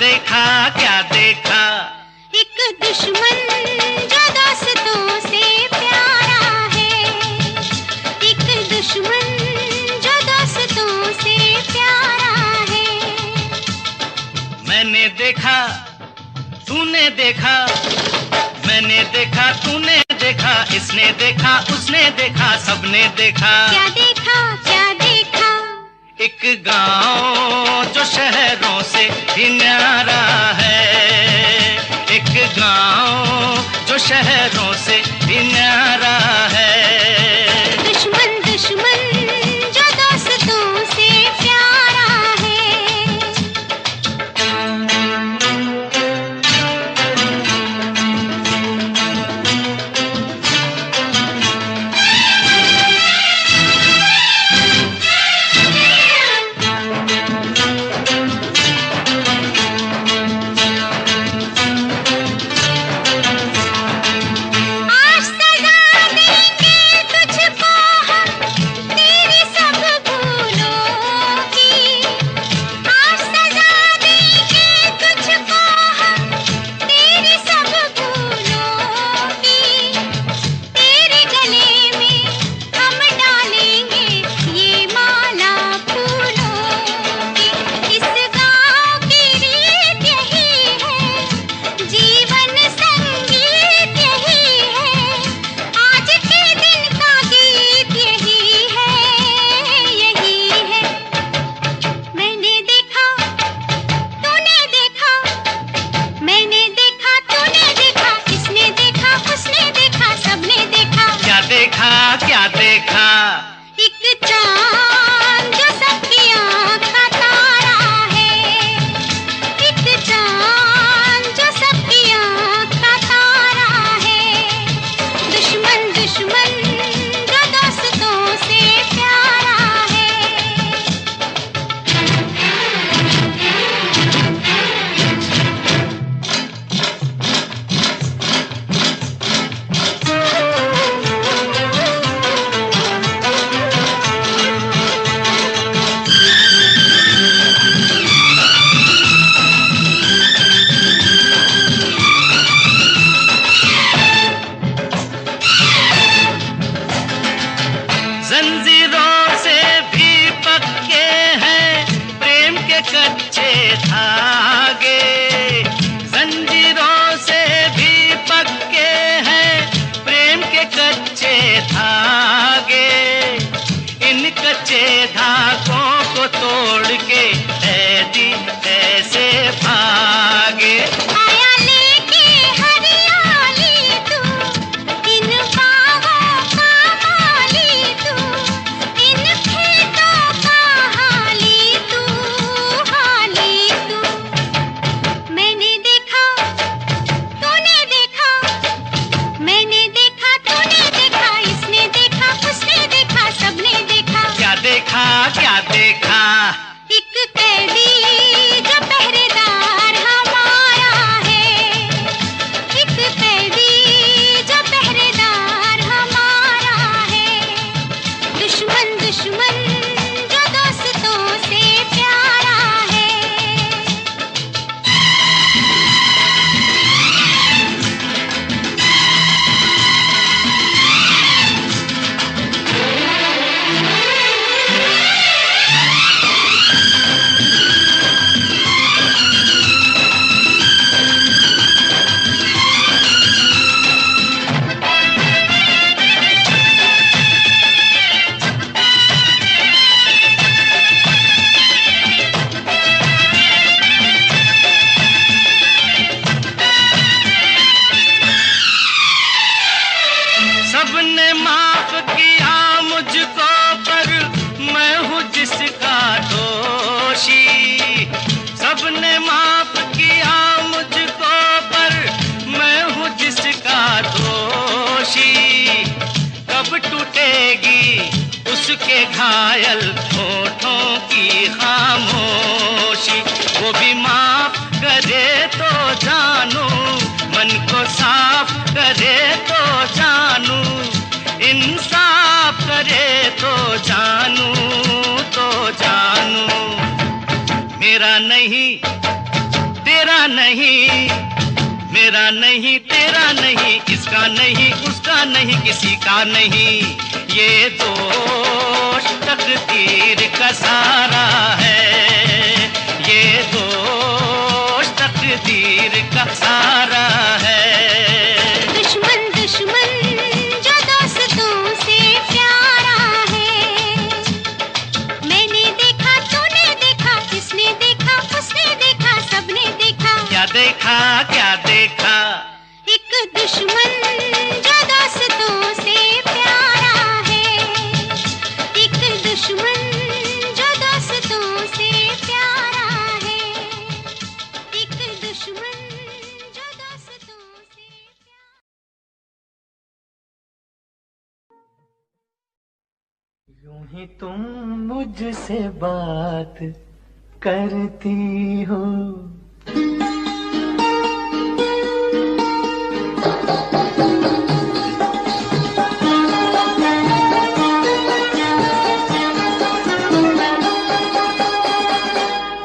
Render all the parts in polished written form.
देखा क्या देखा? एक दुश्मन जो दोस्तों से प्यारा है, एक दुश्मन जो दोस्तों से प्यारा है। मैंने देखा, तूने देखा, मैंने देखा, तूने देखा, इसने देखा, उसने देखा, सबने देखा। क्या देखा, क्या देखा? एक गांव जो शहरों से भी न्यारा है, एक गांव जो शहरों से भी न्यारा है। दुश्मन दुश्मन जो दोस्तों से प्यारा है। देखा क्या देखा? एक चांद जो सबकी आँख का तारा है, एक चांद जो सबकी आँख का तारा है। दुश्मन दुश्मन जो दोस्तों से प्यारा है। जंजीरों से भी पक्के हैं प्रेम के कच्चे धागे, जंजीरों से भी पक्के हैं प्रेम के कच्चे धागे। इन कच्चे धागों को तोड़ के ऐदी ऐसे भागे। आया लेके हरियाली तू, इन बागों का माली तू, इन खेतों का हाली तू, हाली तू। मैंने देखा, तूने देखा, मैंने देखा, तूने देखा, इसने देखा, उसने देखा, सबने देखा। क्या देखा, क्या देखा? एक कैदी जो पहरेदार हमारा है, एक कैदी जो पहरेदार हमारा है। दुश्मन दुश्मन जो दोस्तों से प्यारा है। सबने माफ किया मुझको पर मैं हूँ जिसका दोषी। सबने माफ किया मुझको पर मैं हूँ जिसका दोषी। कब टूटेगी उसके घायल होठों की खामोशी। वो भी माफ करे तो जानू, मन को साफ करे तो जानू, इंसाफ करे तो जानू, तो जानू। मेरा नहीं तेरा नहीं, मेरा नहीं, तेरा नहीं, इसका नहीं, उसका नहीं, किसी का नहीं, ये दोष तकदीर का सारा है, ये दोष तकदीर का सारा है। दुश्मन दुश्मन जो दोस्तों से प्यारा है, मैंने देखा, तूने देखा, इसने देखा, उसने देखा, सबने देखा। क्या देखा, क्या देखा? एक दुश्मन जो दोस्तों से प्यारा है, एक दुश्मन जो दोस्तों से प्यारा है, एक दुश्मन जो दोस्तों से प्यारा। यूं ही तुम मुझसे बात करती हो,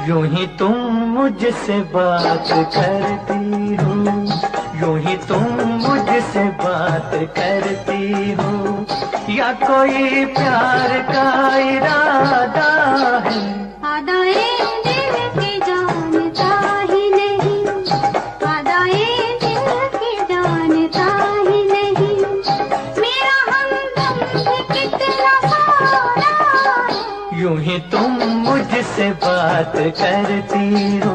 यूं ही तुम मुझसे बात करती हो, यूं ही तुम मुझसे बात करती हो, या कोई प्यार का इरादा है? आदाए दिल के जानता ही नहीं, आदाए दिल के जानता ही नहीं, मेरा हमदम भी कितना सारा है। यूं ही तुम मुझसे बात करती हो।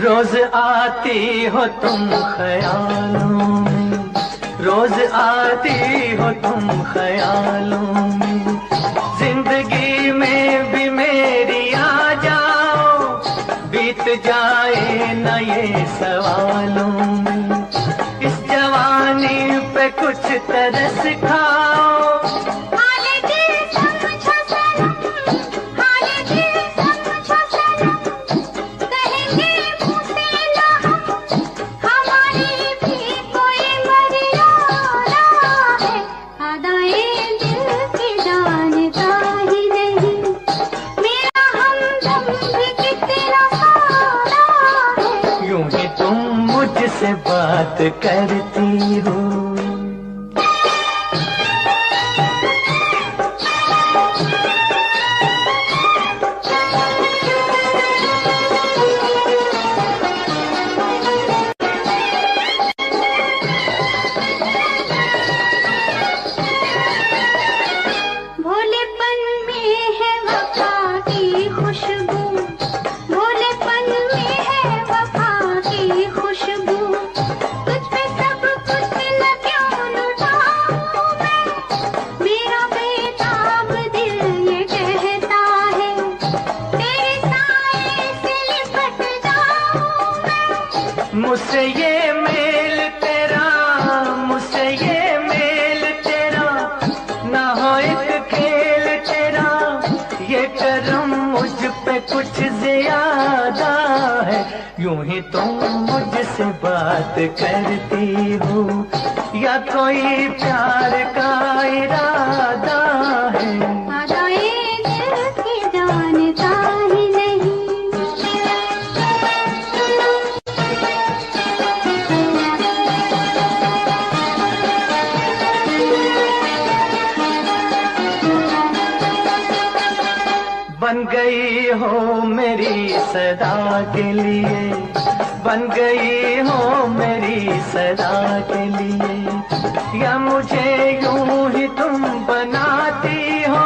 रोज आती हो तुम ख्यालों में, रोज आती हो तुम ख्यालों में, जिंदगी में भी मेरी आ जाओ, बीत जाए न ये सवालों में, इस जवानी पे कुछ तरस खाओ। से बात करती हो। भोलेपन में है वफा की खुशबू, भोलेपन में है वफा की खुशबू, मुझसे ये मेल तेरा, मुझसे ये मेल तेरा, ना हो एक खेल तेरा, ये करम मुझ पे कुछ ज्यादा है। यूं ही तुम मुझसे बात करती हो, या कोई प्यार का इरादा है? बन गई हो मेरी सदा के लिए, बन गई हो मेरी सदा के लिए, या मुझे यूं ही तुम बनाती हो,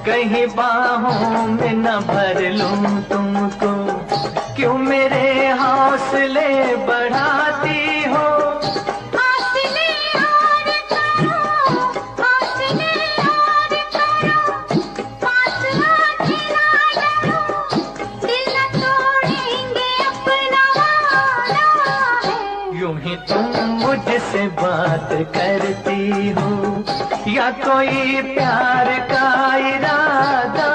कहीं बाहों में न भर लूं तुमको, क्यों मेरे हौसले बढ़ाती हो? यूं ही तुम मुझसे बात करती हो, या कोई प्यार का इरादा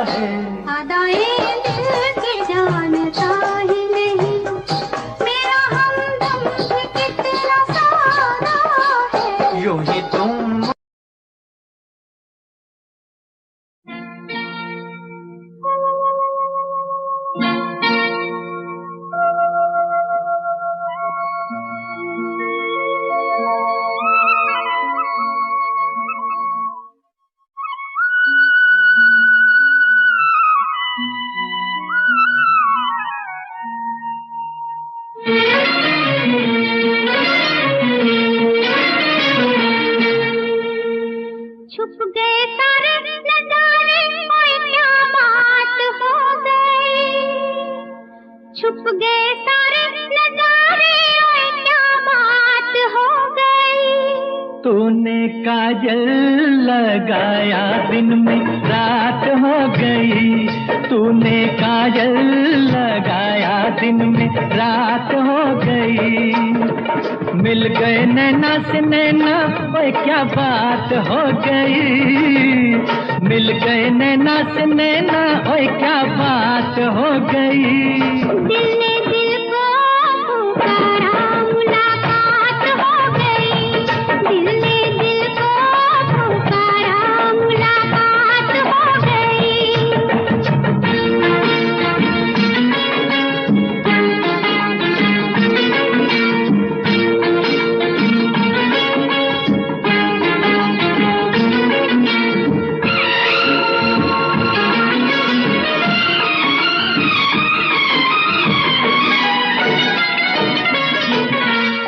है? आदाए दिल के जानता ही नहीं, मेरा हमदम भी कितना छुप गए सारे नजारे, ओए क्या बात हो गई। तूने काजल लगाया दिन में रात हो गई, तूने काजल लगाया दिन में रात हो गई। मिल गए नैना से नैना, ओए क्या बात हो गई। मिल गए नैना से नैना, ओए क्या बात हो गई। दिल ने दिल को पुकारा, मुलाकात हो गई। दिल ने दिल को पुकारा, मुलाकात हो गई।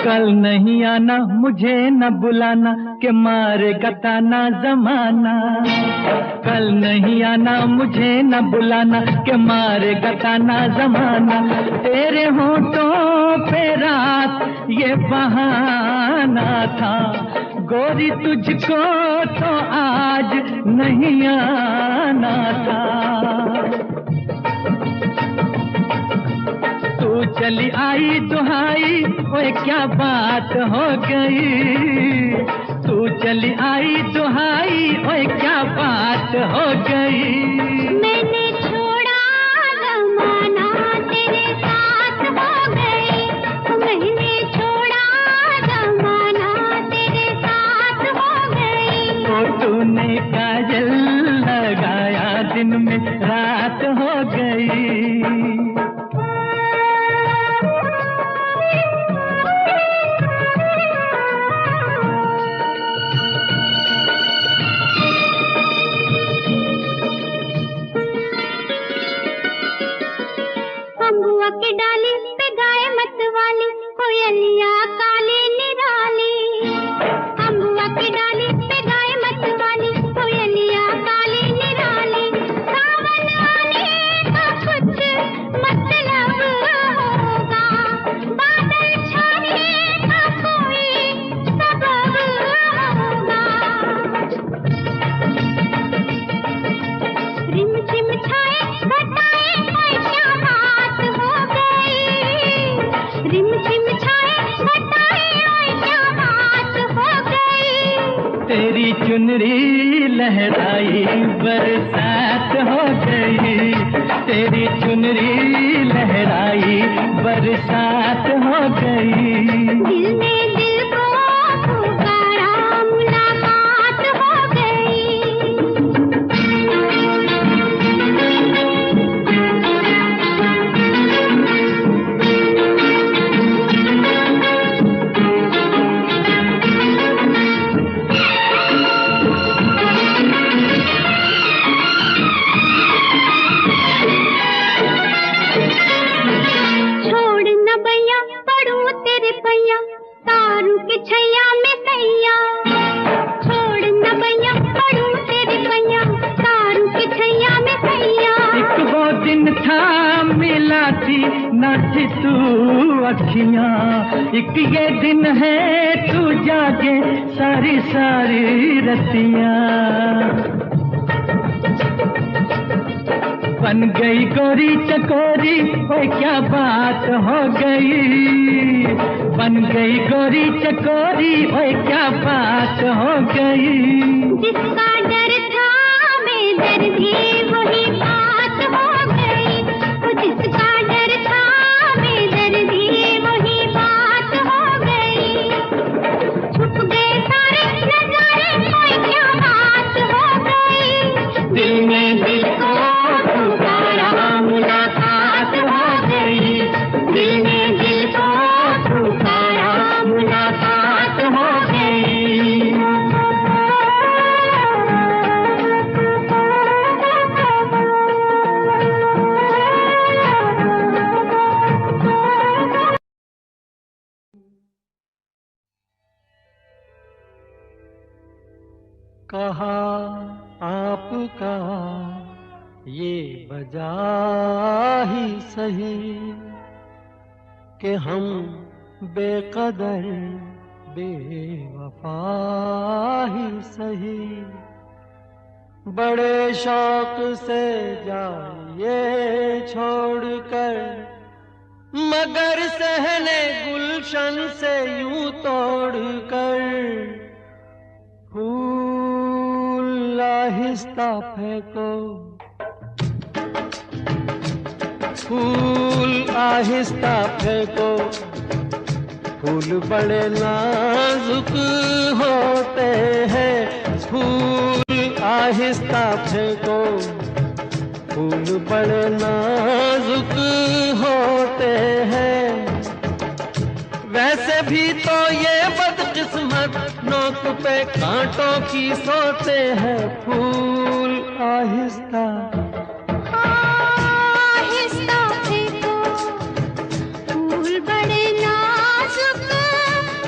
कल नहीं आना, मुझे न बुलाना, के मारेगा ताना जमाना। कल नहीं आना, मुझे न बुलाना, के मारेगा ताना जमाना। तेरे होठों पे रात ये बहाना था, गोरी तुझको तो आज नहीं आना था। तू चली आई दुहाई, ओए क्या बात हो गई। तू चली आई दुहाई, ओए क्या बात हो गई। मैंने छोड़ा जमाना, तेरे साथ हो गई। मैंने छोड़ा जमाना, तेरे साथ हो गई। तो तूने काजल लगाया दिन में रात हो गई। अम्बुआ की डाली पे गाय मत वाली, कोयलिया काली निराली। अम्बुआ की डाली पे गाय मत वाली, कोयलिया काली निराली। सावन आने का कुछ मतलब होगा, बादल छाने का कोई सबब होगा। रिम झिम छाए घटाए, ओए क्या बात हो गई। रिम झिम छाए घटाए, ओए क्या बात हो गई। तेरी चुनरी लहराई बरसात हो गई। तेरी चुनरी लहराई बरसात हो गई। दिल ने दिल को पुकारा, मुलाकात हो गई। छोड़ न भैया पड़ू तेरे पैया, तारू के छैया में सैया। छोड़ न भैया पड़ू तेरे पैया, तारू के छैया में सैया। एक वो दिन था मिला थी न थी तू अखियां, एक ये दिन है तू जागे सारी सारी रतियां। बन गई गोरी चकोरी, ओए क्या बात हो गई। बन गई गोरी चकोरी, ओए क्या बात हो गई। जिसका डर था बेदर्दी, वही बात हो गई। वो जिसका डर था बेदर्दी, वही बात हो गई। छुप गए सारे नजारे, ओए क्या बात हो गई। दिल में दिल को पुकारा, मुलाकात हो गई। दिल में दिल को पुकारा, मुलाकात हो गई। कहा आपका ये वजह ही सही, कि हम बेकदर बेवफा ही सही, बड़े शौक से जाइए छोड़कर, मगर सहने गुलशन से यूं तोड़कर, फूल आहिस्ता फेंको, फूल आहिस्ता फेंको, फूल बड़े नाजुक होते हैं, फूल आहिस्ता फेंको, फूल बड़े नाजुक होते हैं। वैसे भी तो ये बदकिस्मत नोक पे कांटों की सोते हैं, फूल आहिस्ता आहिस्ता फेंको, फूल बड़े नाजुक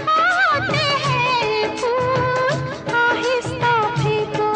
होते हैं, फूल आहिस्ता फेंको।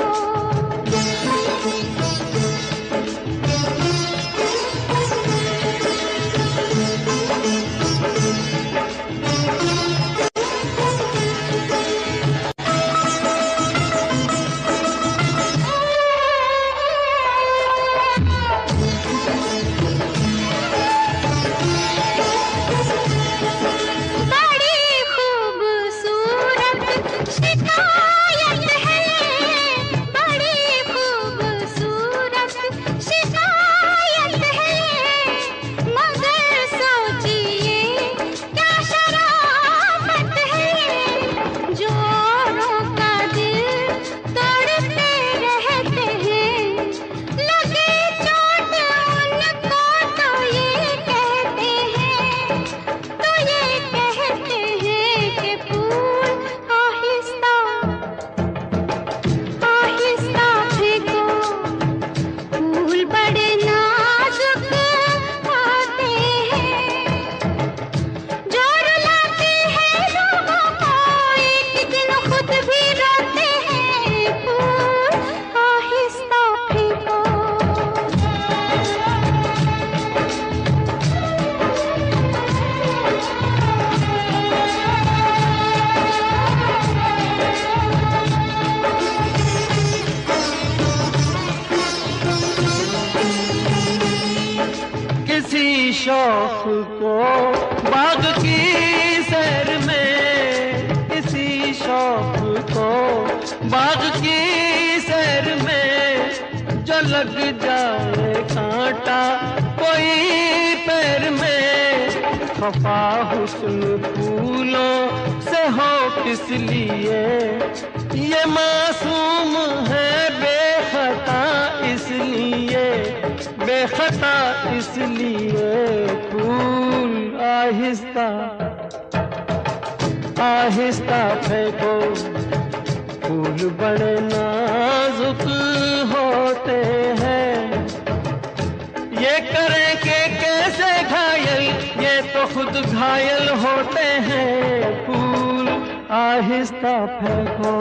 शौक को बाग की सैर में, किसी शौक को बाग की सैर में, जो लग जाए कांटा कोई पैर में, खफा हुस्न फूलों से हो किस लिए, ये मासूम है बेखता इसलिए, बेखता इसलिए, फूल आहिस्ता आहिस्ता फेंको, फूल बड़े नाजुक होते हैं। ये करें कि कैसे घायल, ये तो खुद घायल होते हैं, फूल आहिस्ता फेंको।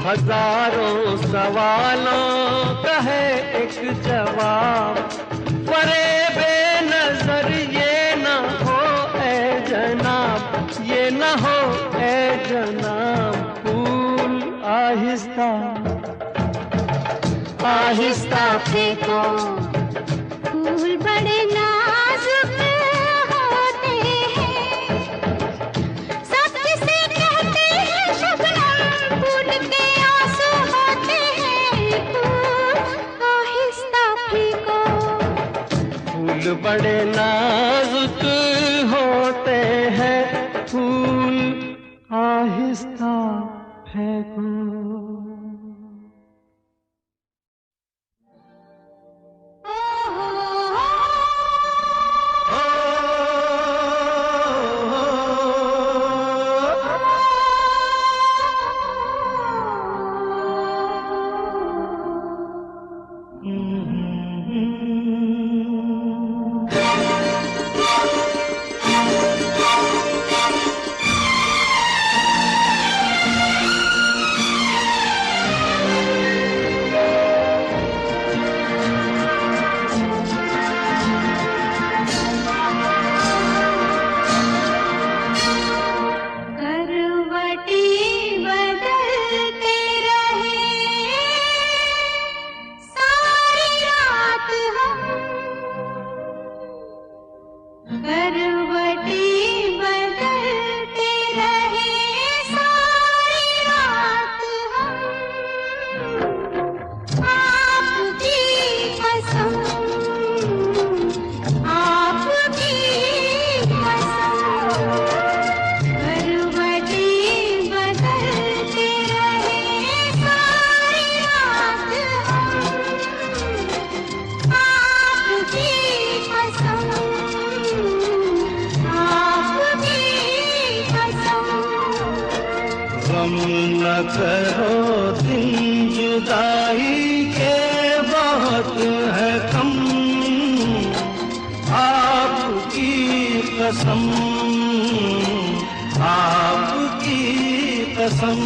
हजारों सवालों का है एक जवाब, परे बेनजर ये न हो ए जनाब, ये न हो ए जनाब, फूल आहिस्ता आहिस्ता फेंको, फूल बड़े नाजुक होते हैं, सब किसे कहते हैं शबनम, फूल के आंसू होते हैं, फूल आहिस्ता फेंको। फूल बड़े नाजुक होते हैं, फूल आहिस्ता फेंको। न करो दिन जुदाई के बहुत है कम, आपकी कसम, आपकी कसम।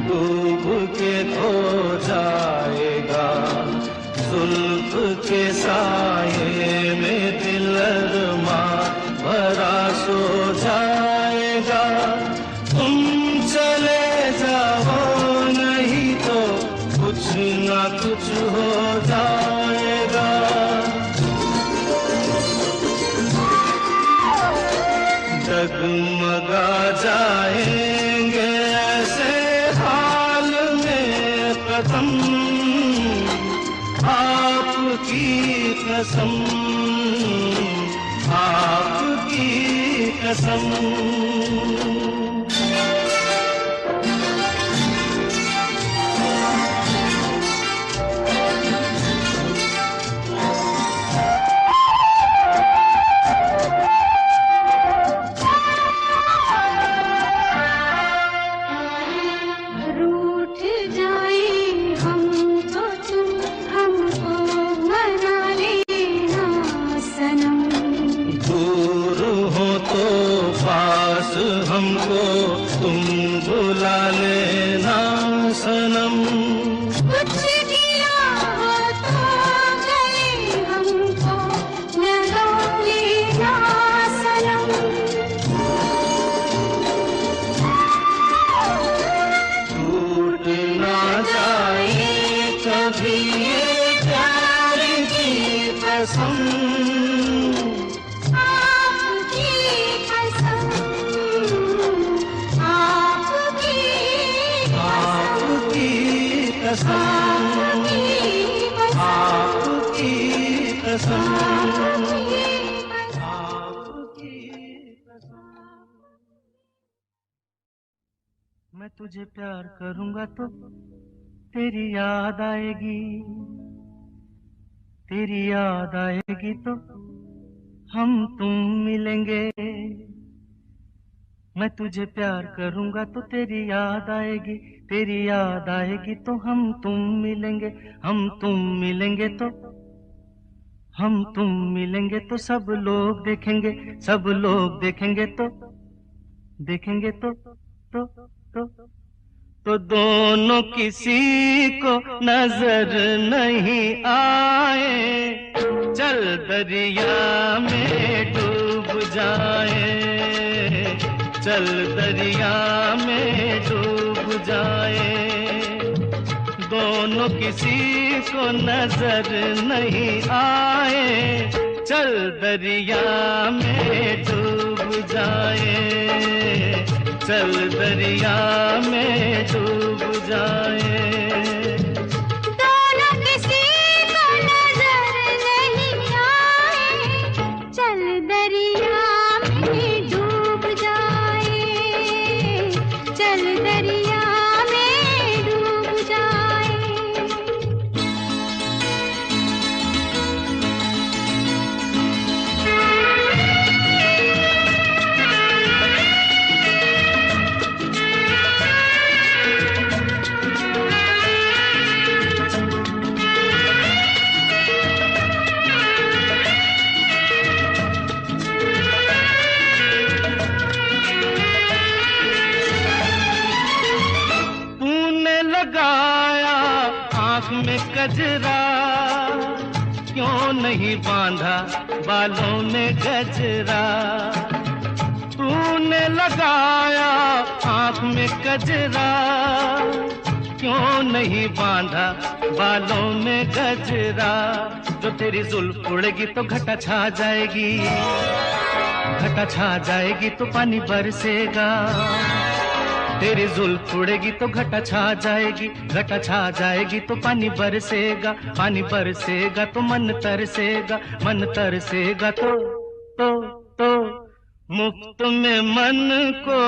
डूब के खो जाएगा, जुल्फ के साये में दिल अरमां भरा सो जाएगा। तुम चले जाओ नहीं तो कुछ ना कुछ हो जाएगा। डगमगा जाएंगे ऐसे हाल में कदम, आपकी कसम, आपकी कसम। हमको तुम बुला लेना सनम, कुछ किया हो तो गए हमको लगा लेना सनम। टूट ना जाए कभी ये प्यार की कसम, आपकी कसम, आपकी कसम। मैं तुझे प्यार करूंगा तो तेरी याद आएगी, तेरी याद आएगी तो हम तुम मिलेंगे। मैं तुझे प्यार करूंगा तो तेरी याद आएगी, तेरी याद आएगी तो हम तुम मिलेंगे। हम तुम मिलेंगे तो, हम तुम मिलेंगे तो सब लोग देखेंगे, सब लोग देखेंगे तो, देखेंगे तो दोनों किसी को नजर नहीं आए। चल दरिया में डूब जाए, चल दरिया में डूब जाए। दोनों किसी को नजर नहीं आए, चल दरिया में डूब जाए, चल दरिया में डूब जाए। दोनों किसी को नजर नहीं आए, चल दरिया में डूब जाए, चल दरिया में डूब जाए। आँख में कजरा, क्यों नहीं बांधा बालों में गजरा। तूने लगाया आँख में कजरा, क्यों नहीं बांधा बालों में गजरा। जो तेरी जुल्फ उड़ेगी तो घटा छा जाएगी, घटा छा जाएगी तो पानी बरसेगा। तेरी जुल्फ उड़ेगी तो घटा छा जाएगी, घटा छा जाएगी तो पानी बरसेगा। पानी बरसेगा तो मन तरसेगा, मन तरसेगा तो मुफ्त में मन को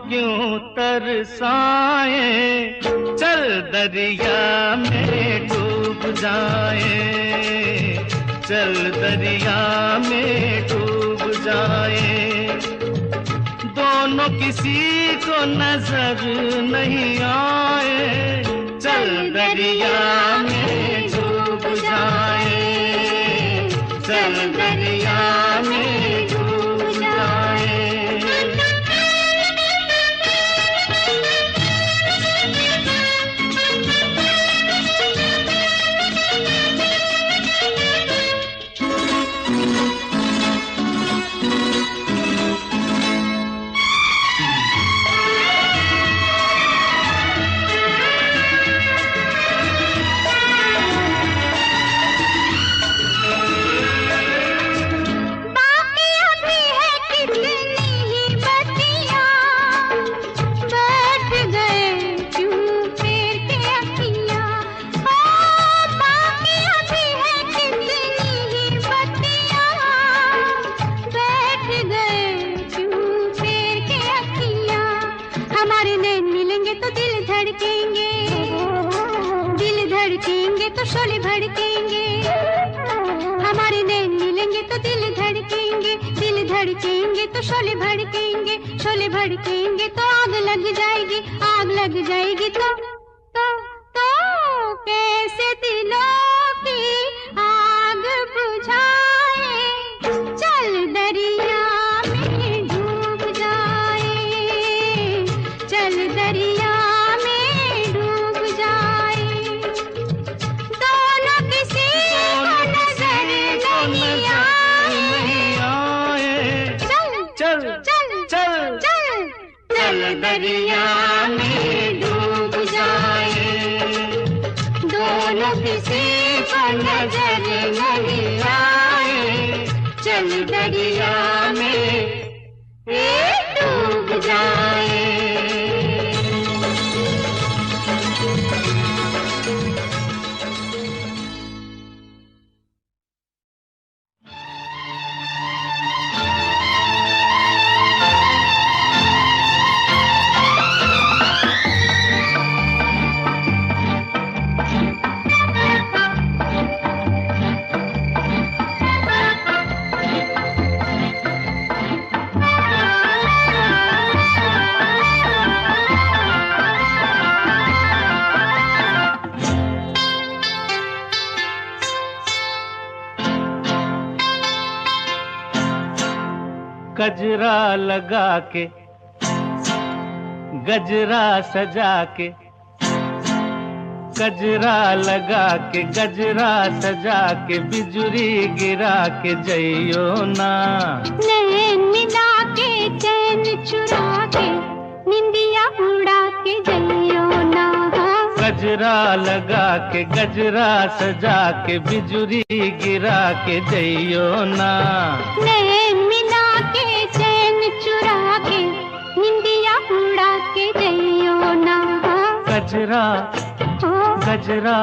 क्यों तरसाए। चल दरिया में डूब जाए, चल दरिया में डूब जाए। दोनों किसी को नजर नहीं आए, चल दरिया में डूब जाए, चल दरिया में डूब जाए। शोले भड़केंगे, हमारे नैन मिलेंगे तो दिल धड़केंगे, दिल धड़केंगे तो शोले भड़केंगे, शोले भड़केंगे तो आग लग जाएगी, आग लग जाएगी तो कैसे दिलों की आग बुझाए। चल दरिया में डूब जाए, चल दरिया में डूब जाए। दोनों किसी को नजर नहीं आए। चल दरिया में डूब जाए। दोनों किसी को नजर नहीं आए, चल दरिया में डूब जाए। गजरा लगा के गजरा सजा के, गजरा लगा के गजरा सजा के, बिजुरी गिरा के जइयो ना। नैन मिला के चैन चुरा के, निंदिया उड़ा के जइयो ना। गजरा लगा के गजरा सजा के, बिजुरी गिरा के जइयो ना। नैन मिला के चैन चुरा के, निंदिया उड़ा के जइयो ना। गजरा गजरा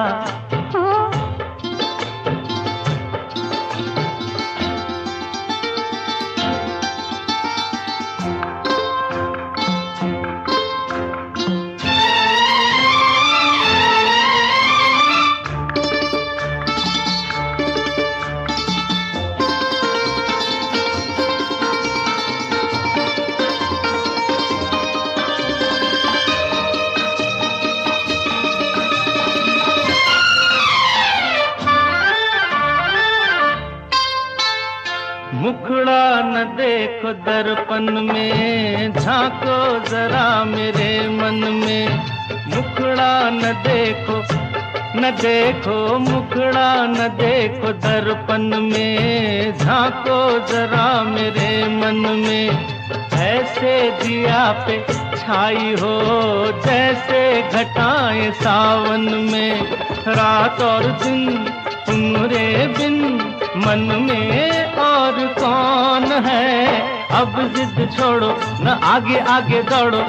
मुखड़ा न देखो दर्पण में, झांको जरा मेरे मन में। मुखड़ा न देखो न देखो मुखड़ा न देखो दर्पण में, झांको जरा मेरे मन में। ऐसे दिया पे छाई हो जैसे घटाएं सावन में। रात और दिन तुम्हारे बिन मन में और कौन है। अब जिद छोड़ो न आगे आगे दौड़ो,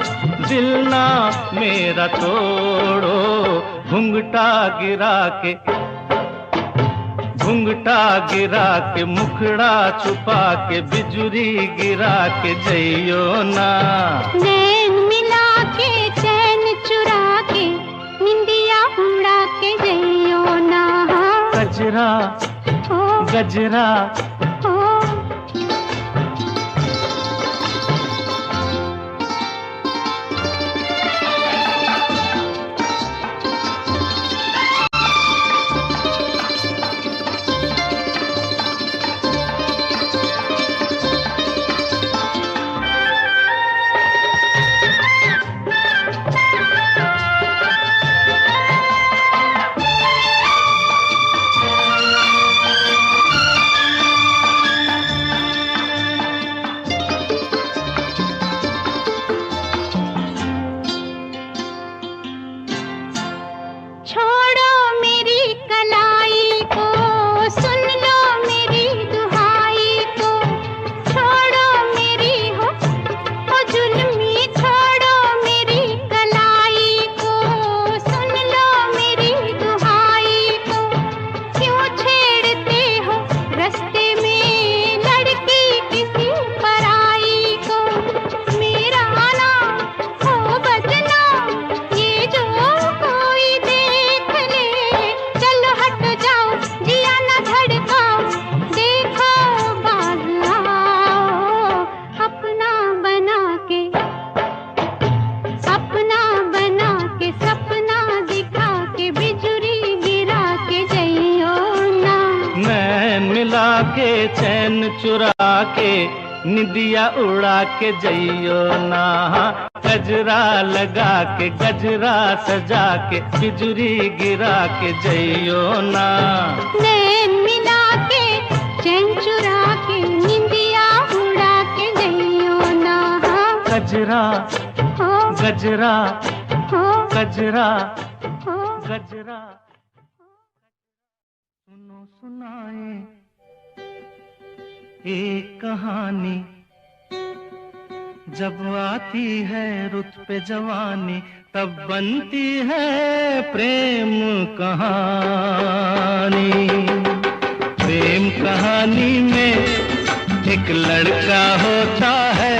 दिल ना मेरा तोड़ो। घुंघटा गिरा के मुखड़ा छुपा के बिजुरी गिरा के जइयो ना। नैन मिला के चैन चुरा के निंदिया उड़ा के जइयो ना। गजरा गजरा के चैन चुरा के निदिया उड़ा के जइयो ना। गजरा लगा के गजरा सजा के बिजुरी गिरा के जइयो ना। नैन मिला के चैन चुरा के निदिया उड़ा के जइयो ना। गजरा गजरा गजरा गजरा सुनो सुनाए एक कहानी, जब आती है रुत पे जवानी तब बनती है प्रेम कहानी। प्रेम कहानी में एक लड़का होता है,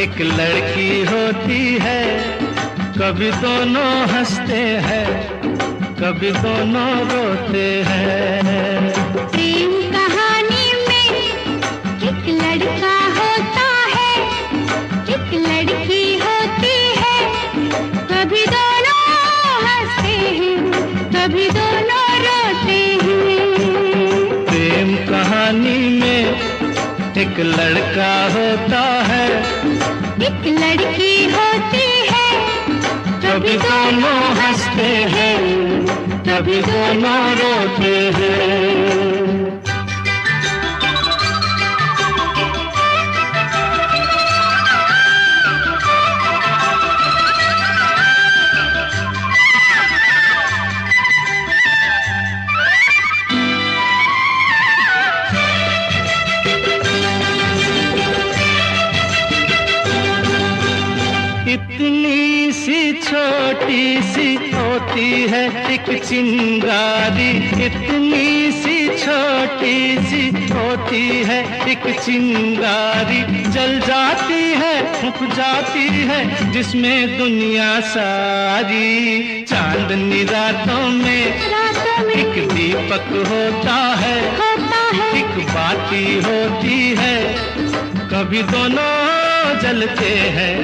एक लड़की होती है। कभी दोनों हंसते हैं, कभी दोनों रोते हैं। प्रेम कहानी में एक लड़का होता है, एक लड़की होती है। कभी दोनों हंसते हैं, कभी दोनों रोते हैं। प्रेम कहानी में एक लड़का होता है, एक लड़की होती है। कभी दोनों हंसते हैं, कभी दोनों रोते हैं। इतनी सी छोटी सी होती है एक चिंगारी, इतनी सी छोटी सी होती है एक चिंगारी। जल जाती है फूंक जाती है जिसमें दुनिया सारी। चांदनी रातों में एक दीपक होता है, एक बाती होती है। कभी दोनों जलते हैं,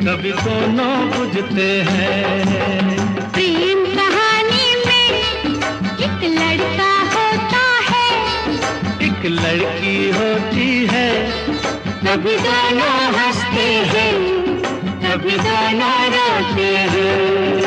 कभी दोनों बुझते हैं। प्रेम कहानी में एक लड़का होता है, एक लड़की होती है। कभी दोनों हंसते हैं, कभी दोनों रोते हैं।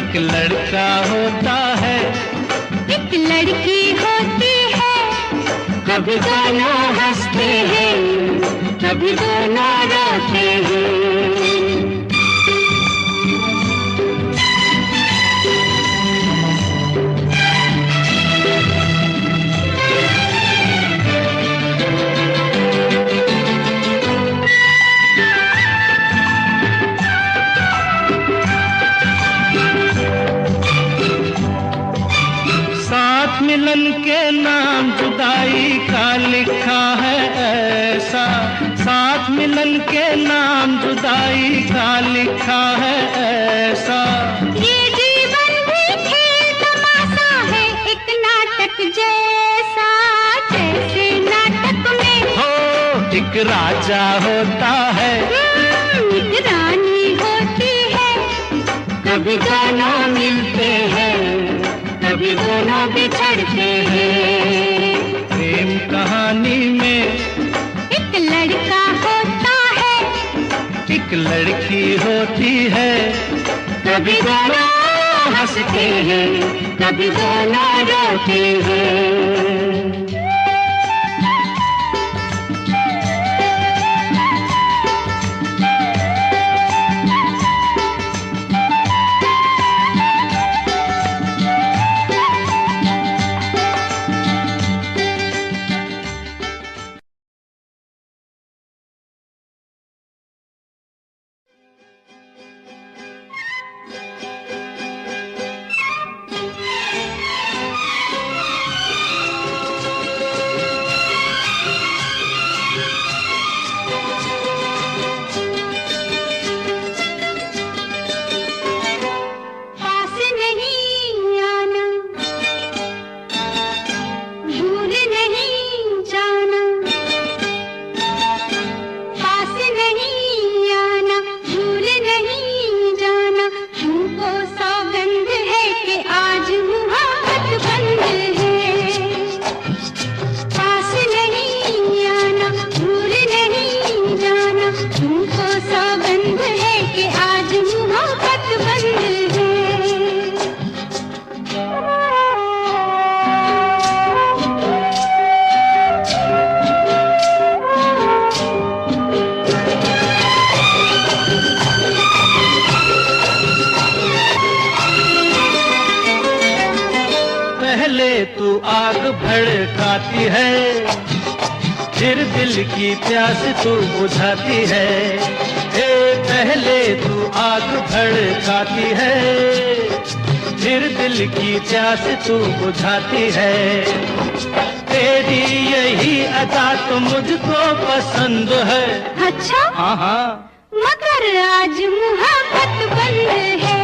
एक लड़का होता है, एक लड़की होती है, कभी दोनों हंसते हैं, कभी दोनों रोते हैं। मिलन के नाम जुदाई का लिखा है ऐसा, साथ मिलन के नाम जुदाई का लिखा है ऐसा। ये जीवन भी खेल तमाशा है, एक नाटक जैसा, जैसे नाटक में हो एक राजा होता है, एक रानी होती है, कभी दोनों मिलते हैं, कभी दोनों बिछड़ते हैं। प्रेम कहानी में एक लड़का होता है, एक लड़की होती है, कभी दोनों हंसते हैं, कभी दोनों रोते हैं। तू आग भड़काती है, फिर दिल की प्यास तू बुझाती है। पहले तू आग भड़काती है, फिर दिल की प्यास तू बुझाती है। तेरी यही अदा तो मुझको पसंद है। अच्छा? हाँ हाँ। मगर आज मोहब्बत बंद है,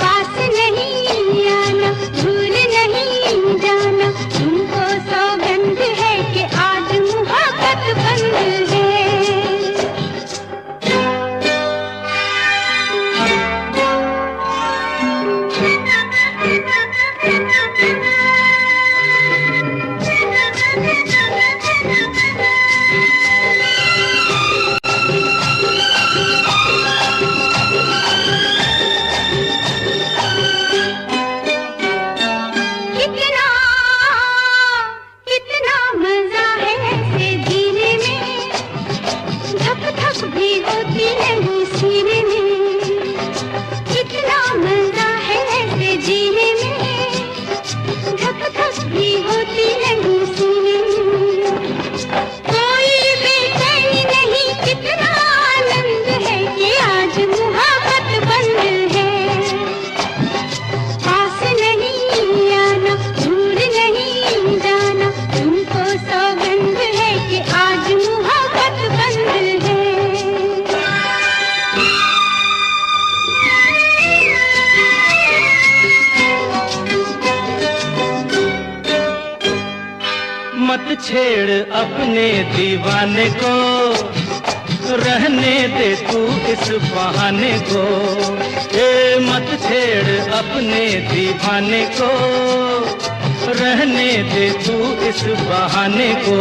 पास नहीं आना, भूल नहीं जाना, तुमको सौगंध है कि आज मोहब्बत बंद है। मत छेड़ अपने दीवाने को, रहने दे तू इस बहाने को। मत छेड़ अपने दीवाने को, रहने दे तू इस बहाने को।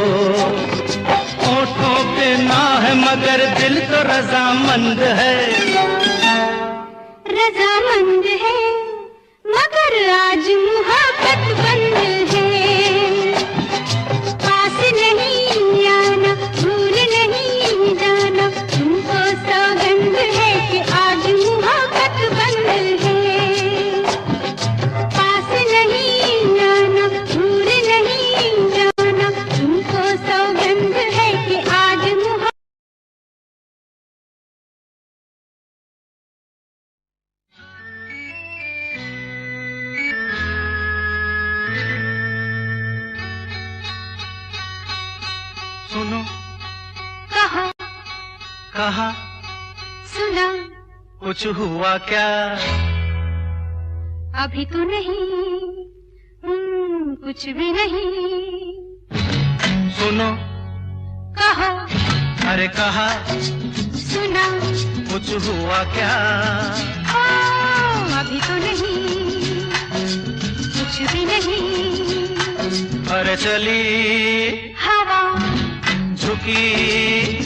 होठों पे ना है मगर दिल तो रजामंद है। रजामंद मंद है मगर आज मोहब्बत बंद है। पास नहीं आना भूल नहीं जाना तुमको सौगंध है कि आज मोहब्बत बंद है। पास नहीं आना भूल नहीं जाना तुमको सौगंध है कि आज मोहब्बत। सुनो कहा कहा सुना कुछ हुआ क्या? अभी तो नहीं कुछ भी नहीं। सुनो कहा अरे कहा सुना कुछ हुआ क्या? अभी तो नहीं कुछ भी नहीं। अरे चली हवा झुकी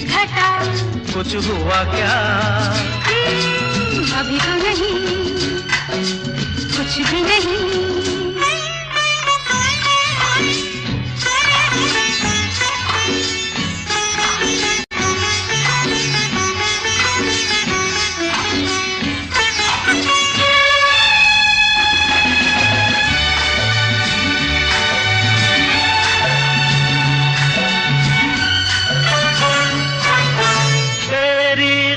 घटा कुछ हुआ क्या? अभी तो नहीं कुछ भी नहीं।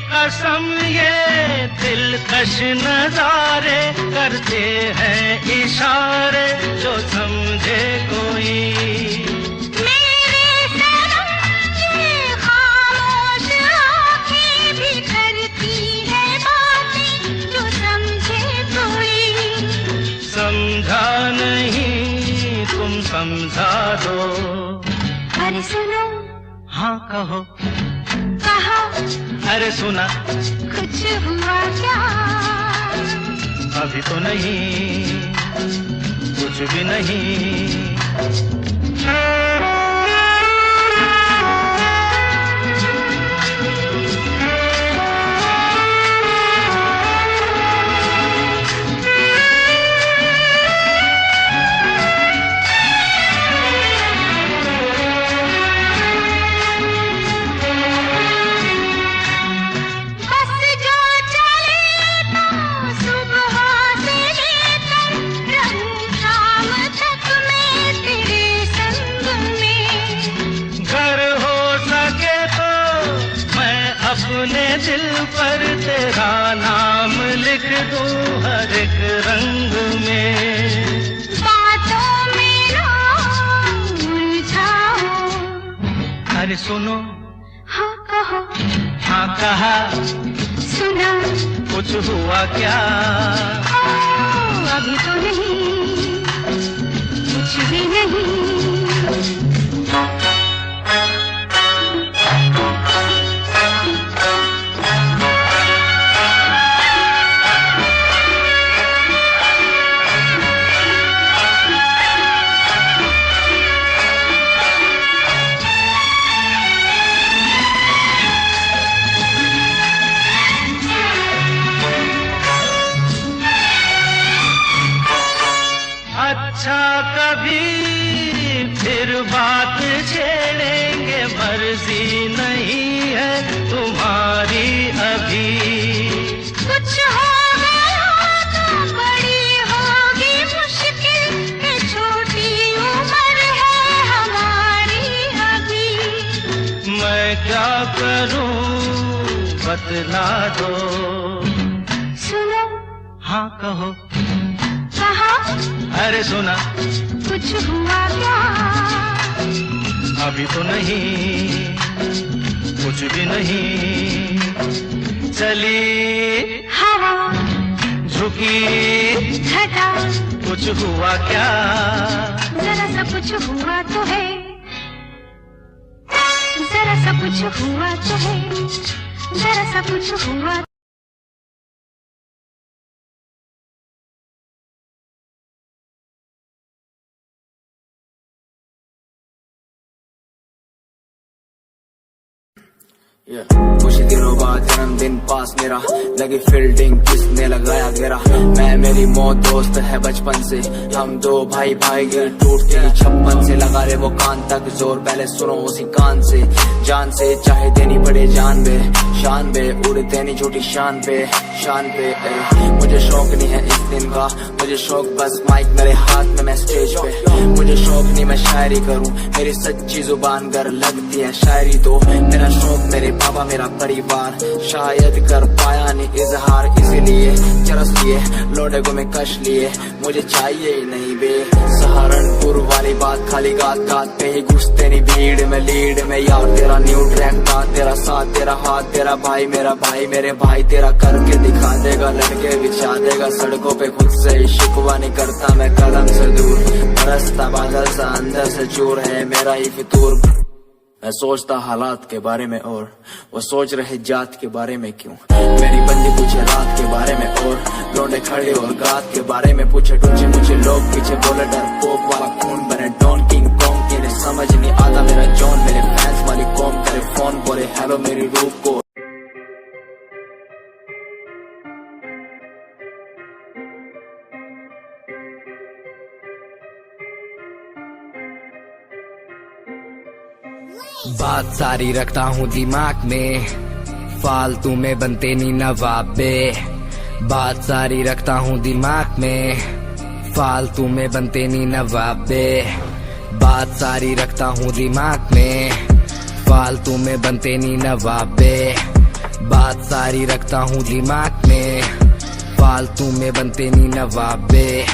कसम ये दिलकश नजारे करते हैं इशारे जो समझे कोई। मेरे सनम ये खामोश आँखें भी करती है बातें जो समझे कोई। समझा नहीं तुम समझा दो। अरे सुनो हाँ कहो कहा अरे सुना कुछ हुआ क्या? अभी तो नहीं कुछ भी नहीं। अपने दिल पर तेरा नाम लिख दूं हर एक रंग में। बातों में ना उलझाओ। अरे सुनो हाँ कहो हाँ कहा सुना कुछ हुआ क्या? अभी तो नहीं कुछ भी नहीं। अच्छा कभी फिर बात छेड़ेंगे मर्जी नहीं है तुम्हारी अभी। कुछ हो गया तो बड़ी होगी मुश्किल है छोटी उम्र है हमारी अभी। मैं क्या करूं बतला दो। सुनो हाँ कहो कहा अरे सुना कुछ हुआ क्या? अभी तो नहीं कुछ भी नहीं। चली हवा झुकी घटा कुछ हुआ क्या? जरा सा कुछ हुआ तो है। जरा सा कुछ हुआ तो है। जरा सा कुछ हुआ। कुछ दिनों बाद जन्मदिन पास मेरा, लगी फील्डिंग किसने लगाया घेरा। मैं मेरी मौत दोस्त है बचपन से, हम दो भाई भाई गिर टूटते ही छप्पन से। लगा ले वो कान तक जोर, पहले सुनो उसी कान से। जान से चाहे देनी पड़े जान बे, शान बे उड़ देनी झूठी शान पे मुझे शौक नहीं है इस दिन का, मुझे शौक बस माइक मेरे हाथ में मैं स्टेज पे। मुझे शौक नहीं मैं शायरी करूं, मेरी सच्ची जुबान गर लगती है शायरी तो। मेरा शौक मेरे बाबा मेरा परिवार, शायद कर पाया नहीं इजहार, इसीलिए चरस लिए लोडे को मैं कश लिए। मुझे चाहिए ही नहीं बे सहारनपुर वाली बात, खाली गात गात पे ही घुसते नहीं भीड़ में लीड में। यार तेरा न्यू ट्रैक था, तेरा साथ तेरा हाथ, तेरा भाई मेरा भाई मेरे भाई तेरा करके दिखा देगा, लड़के बिछा देगा सड़कों पे। खुद से ही शिकवा नहीं करता मैं कलम से दूर, बरसता बादल सा अंदर से चूर है मेरा ही फितूर। मैं सोचता हालात के बारे में और वो सोच रहे जात के बारे में क्यों। मेरी बंदी पूछे रात के बारे में और लौंडे खड़े और गात के बारे में पूछे। टूचे मुझे लोग पीछे बोले डर पोक वाला खून बने डॉन किंग कॉन्ग, इन्हें समझ नहीं आता मेरा जॉन। मेरे फैंस वाली कॉम करे फोन बोले हेलो मेरी रूप को। बात सारी रखता हूँ दिमाग में, फालतू में बनते नहीं नवाबे। बात सारी रखता हूँ दिमाग में, फालतू में बनते नहीं नवाबे। बात सारी रखता हूँ दिमाग में, फालतू में बनते नहीं नवाबे। बात सारी रखता हूँ दिमाग में, फालतू में बनते नहीं नवाबे।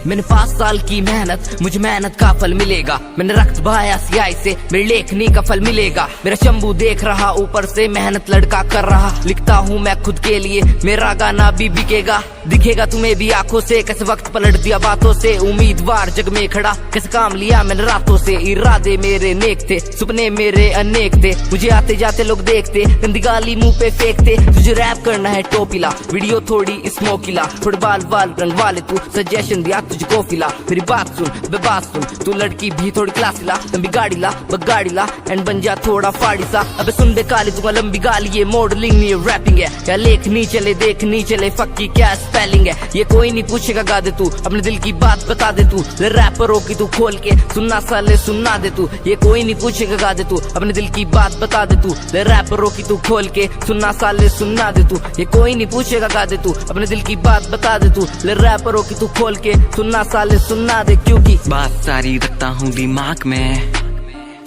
मैंने 5 साल की मेहनत, मुझे मेहनत का फल मिलेगा। मैंने रक्त बहाया सियाही से, मेरी लेखनी का फल मिलेगा। मेरा शंभू देख रहा ऊपर से, मेहनत लड़का कर रहा। लिखता हूँ मैं खुद के लिए, मेरा गाना भी बिकेगा। दिखेगा तुम्हें भी आंखों से, कैसे वक्त पलट दिया बातों से। उम्मीदवार जग में खड़ा, कैसे काम लिया मैंने रातों से। इरादे मेरे नेक थे, सपने मेरे अनेक थे। मुझे आते जाते लोग देखते, गंदी गाली मुंह पे फेंकते। तुझे रैप करना है टोपीला, वीडियो थोड़ी स्मोकीला। फुटबॉल वाल रंग वाले तू सजेशन दिया तुझको फिला। मेरी बात सुन बे बात सुन, तू लड़की भी थोड़ी क्लासी ला। लंबी गाड़ी ला बगाड़ी ला एंड बन जा थोड़ा फाड़ी सा। अबे सुन दे काली दूंगा लंबी गाली, ये मॉडलिंग नहीं रैपिंग है। या लेखनी चले देखनी चले, फक्की क्या स्पेलिंग है। ये कोई नहीं पूछेगा गा दे तू, अपने दिल की बात बता दे तू। रैपरों की तू खोल के सुनना साले सुनना दे तू। ये कोई नहीं पूछेगा गा दे तू, अपने दिल की बात बता दे तू। रैपरों की तू खोल के सुनना साले सुनना दे तू। ये कोई नहीं पूछेगा गा दे तू, अपने दिल की बात बता दे तू। रैपरों की तू खोल के सुनना साले सुनना दे, क्योंकि बात सारी रखता हूँ दिमाग में,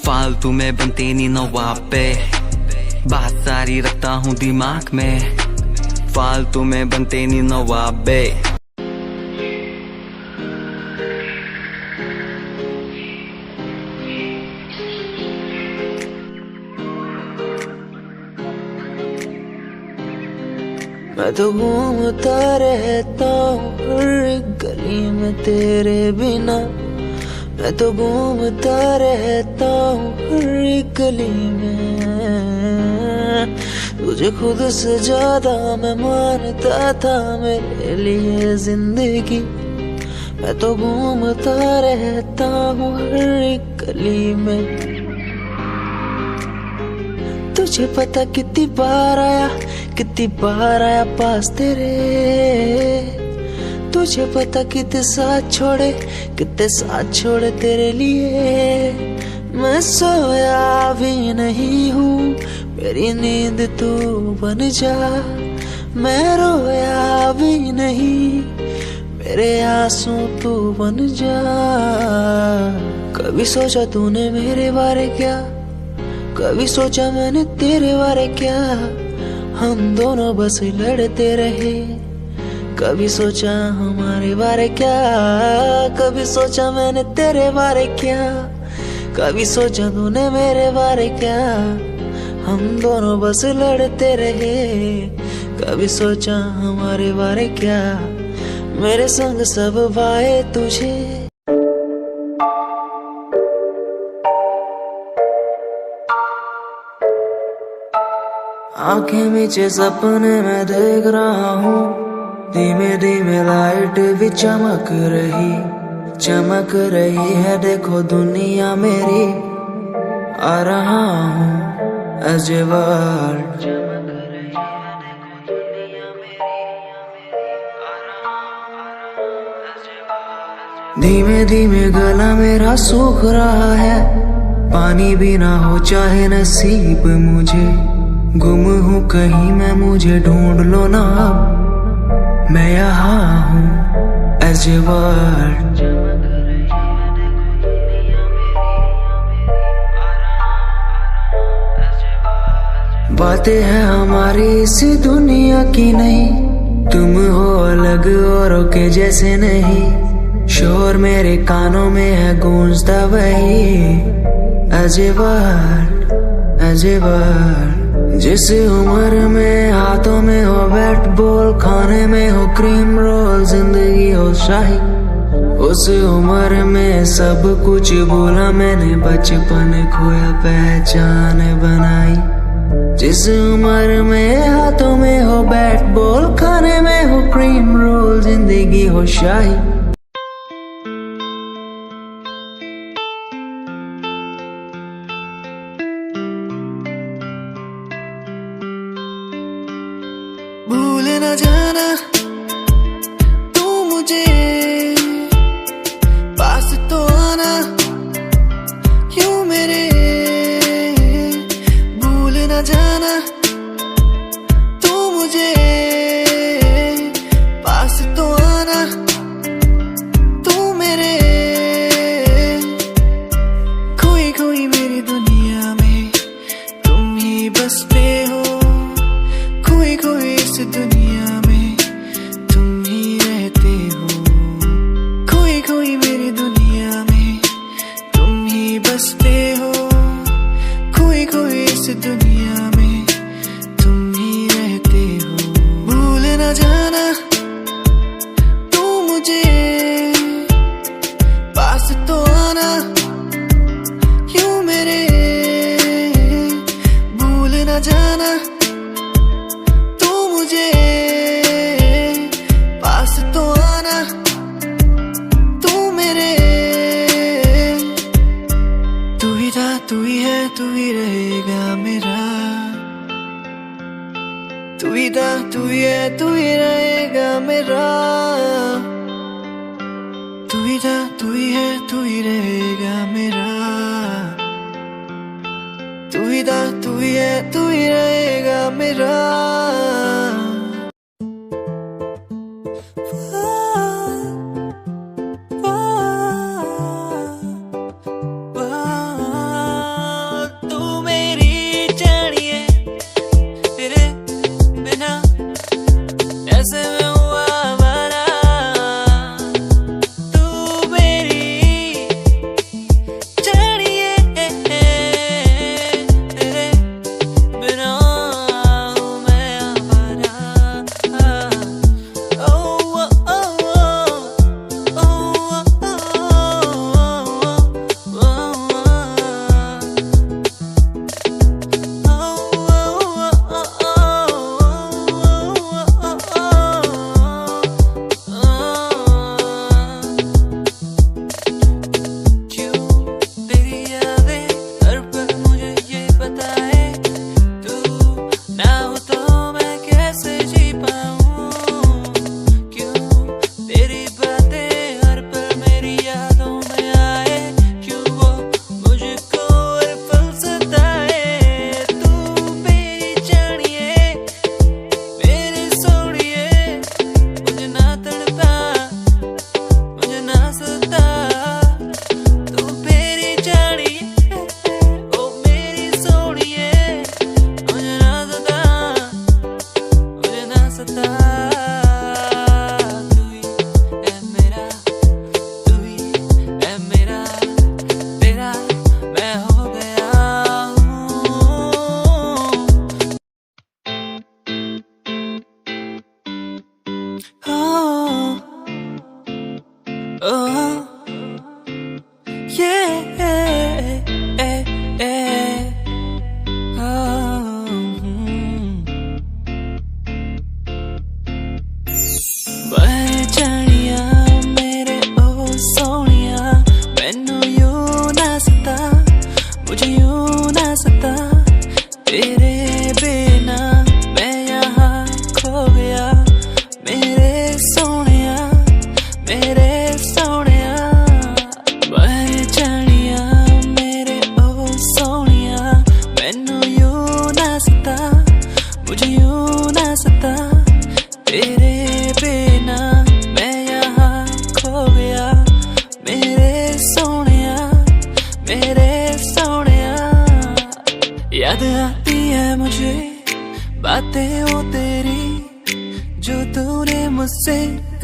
फालतू में बनते नहीं नवाबे। बात सारी रखता हूँ दिमाग में, फालतू में बनते नहीं नवाबे। मैं तो घूमता रहता हूँ हर एक गली में तेरे बिना। मैं तो घूमता रहता हूँ हर एक गली में। तुझे खुद से ज्यादा मैं मानता था मेरे लिए जिंदगी। मैं तो घूमता रहता हूँ हर एक गली में। तुझे पता कितनी बार आया पास तेरे। तुझे पता कितने साथ छोड़े तेरे लिए। मैं सोया भी नहीं हूँ, मेरी नींद तू बन जा। मैं रोया भी नहीं, मेरे आंसू तू बन जा। कभी सोचा तूने मेरे बारे क्या, कभी सोचा मैंने तेरे बारे क्या। हम दोनों बस लड़ते रहे, कभी सोचा हमारे बारे क्या। कभी सोचा मैंने तेरे बारे क्या, कभी सोचा तूने मेरे बारे क्या। हम दोनों बस लड़ते रहे, कभी सोचा हमारे बारे क्या। मेरे संग सब भाए तुझे। आंखें नीचे सपने में देख रहा हूँ, धीमे धीमे लाइट भी चमक रही है। देखो दुनिया मेरी, आ रहा हूँ as a world. धीमे धीमे गला मेरा सूख रहा है, पानी भी ना हो चाहे नसीब मुझे, गुम हूँ कहीं मैं मुझे ढूंढ लो ना अब, मैं यहाँ हूँ as a world. बातें हैं हमारी इस दुनिया की नहीं, तुम हो अलग औरों के जैसे नहीं, शोर मेरे कानों में है गूंजता वही as a world, as a world. जिस उम्र में हाथों में हो बैट बॉल, खाने में हो क्रीम रोल, जिंदगी हो शाही, उस उम्र में सब कुछ भूला मैंने, बचपन खोया पहचान बनाई। जिस उम्र में हाथों में हो बैट बॉल, खाने में हो क्रीम रोल, जिंदगी हो शाही। भूल न जाना तू मुझे, पास तो आना क्यों मेरे, भूल न जाना तू मुझे, पास तो आना तू मेरे, खोई खोई मेरी दुनिया में तुम ही बसते हो, खोई खोई इस दुनिया में तुम ही रहते हो, खोई खोई मेरी दुनिया में तुम ही बसते हो, खोई खोई इस दुनिया में तुम ही रहते हो। भूल न जाना तू मुझे, पास तो आना क्यों मेरे, भूल न जाना मुझे, पास तो आना तू मेरे, तू ही था तू ही है तू ही रहेगा मेरा, तू ही था तू ही है तू ही रहेगा मेरा, तू ही था तू ही है तू ही रहेगा मेरा, तू ही था तू ही है तू ही रहेगा मेरा।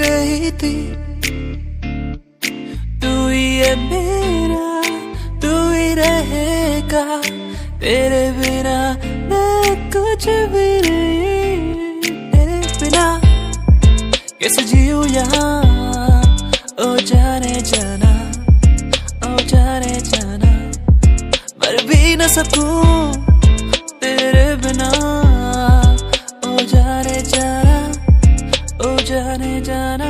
कही थी, तू ही है मेरा, तू ही रहेगा, तेरे बिना मैं कुछ भी नहीं, तेरे बिना कैसे जीऊं यहाँ, ओ जाने जाना, ओ जाने जाना, मर भी न सकूं तेरे बिना, ओ जाने जाना, ओ जाने जाना।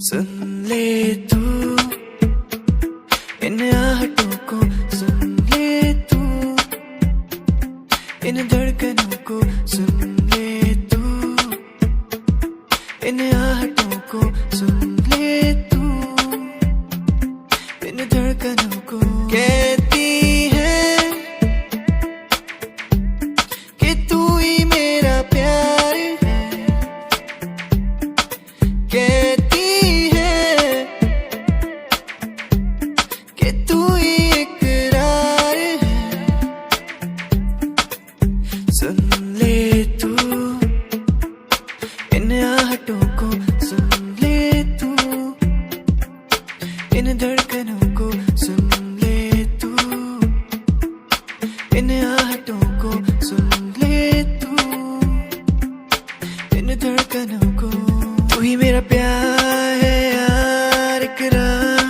सुन ले तू इन आहटों को, सुन ले तू इन धड़कनों को, सुन ले तू इन आहटों को, सुन ले तू इन धड़कनों को। कहती है कि तू ही मेरा प्यार है, कहती है कि तू ही इकरार है। सुन ले तू इन आहटों को, सुन ले तू इन धड़कनों को, सुन ले तू इन आहटों को, सुन ले तू इन धड़कनों को। तू ही मेरा प्यार है यार इकरार,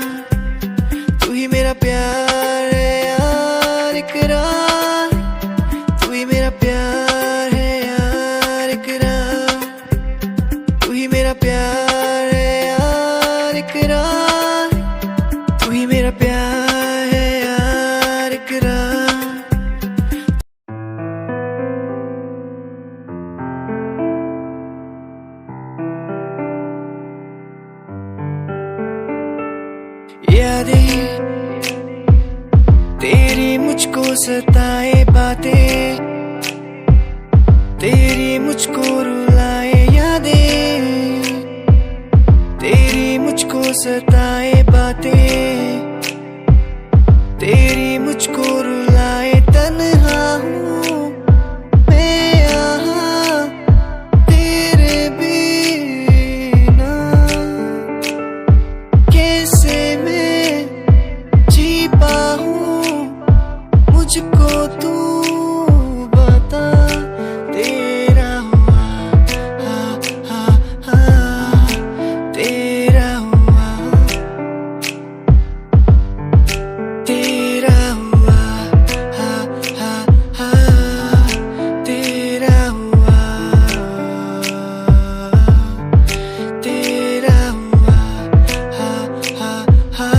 तू ही मेरा प्यार है यार इकरार, तू ही मेरा प्यार है यार इकरार, तू ही मेरा प्यार है यार इकरार, तू ही मेरा प्यार है यार इकरार। यादें तेरी मुझको सताए बातें, तेरी मुझको रुलाए यादें, तेरी मुझको सताए बातें, तेरी मुझको रुलाए। तन्हा हूँ मैं यहाँ तेरे बिना, कैसे मैं जी पाऊँ मुझको तू बता। तेरा हुआ हा हा हा, तेरा हुआ, तेरा हुआ हा हा हा, तेरा हुआ, तेरा हुआ हा हा हा,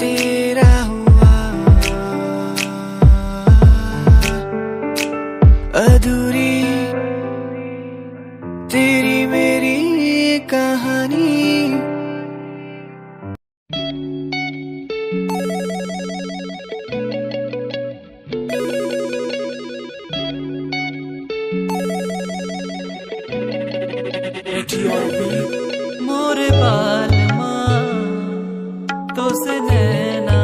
तेरा हुआ। अधूरी तेरी मेरी कहानी, मोरे बाल माँ तो से नैना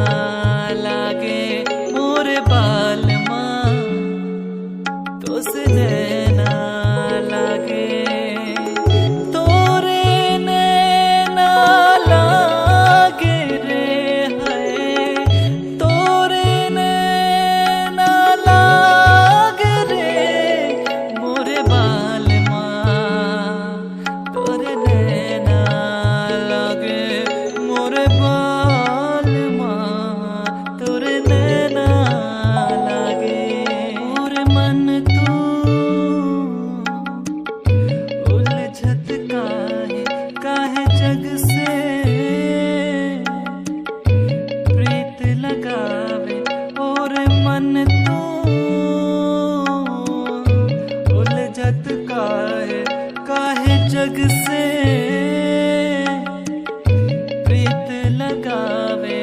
लागे, मोरे बाल माँ तो से नैना लागे, तोरे नैना लागे रे है, तोरे नैना लागे रे, मोरे बाल माँ तोरे नैना लागे, मोरे बाल माँ तोरे नैना लागे। मोरे मन तू उलझत काहे जग से, प्रीत लगावे और मन तू उलझत काहे जग से, प्रीत लगावे,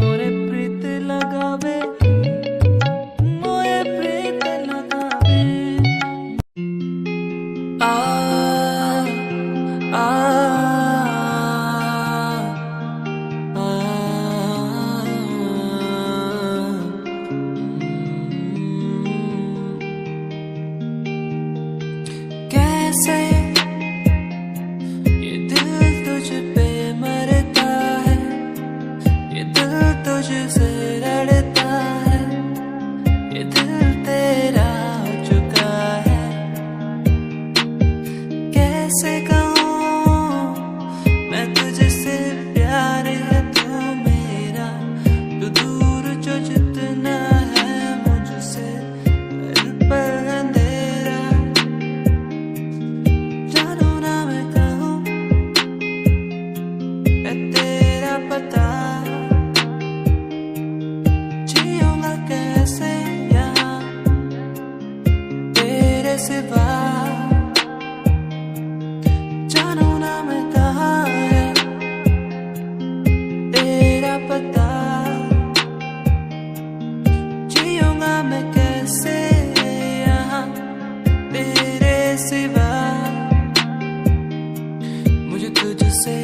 मोरे प्रीत लगावे, मोरे प्रीत लगावे। आ आ आ सिवा जानू ना मैं कहाँ है तेरा पता, जियूंगा मैं कैसे यहाँ तेरे सिवा, मुझे तुझसे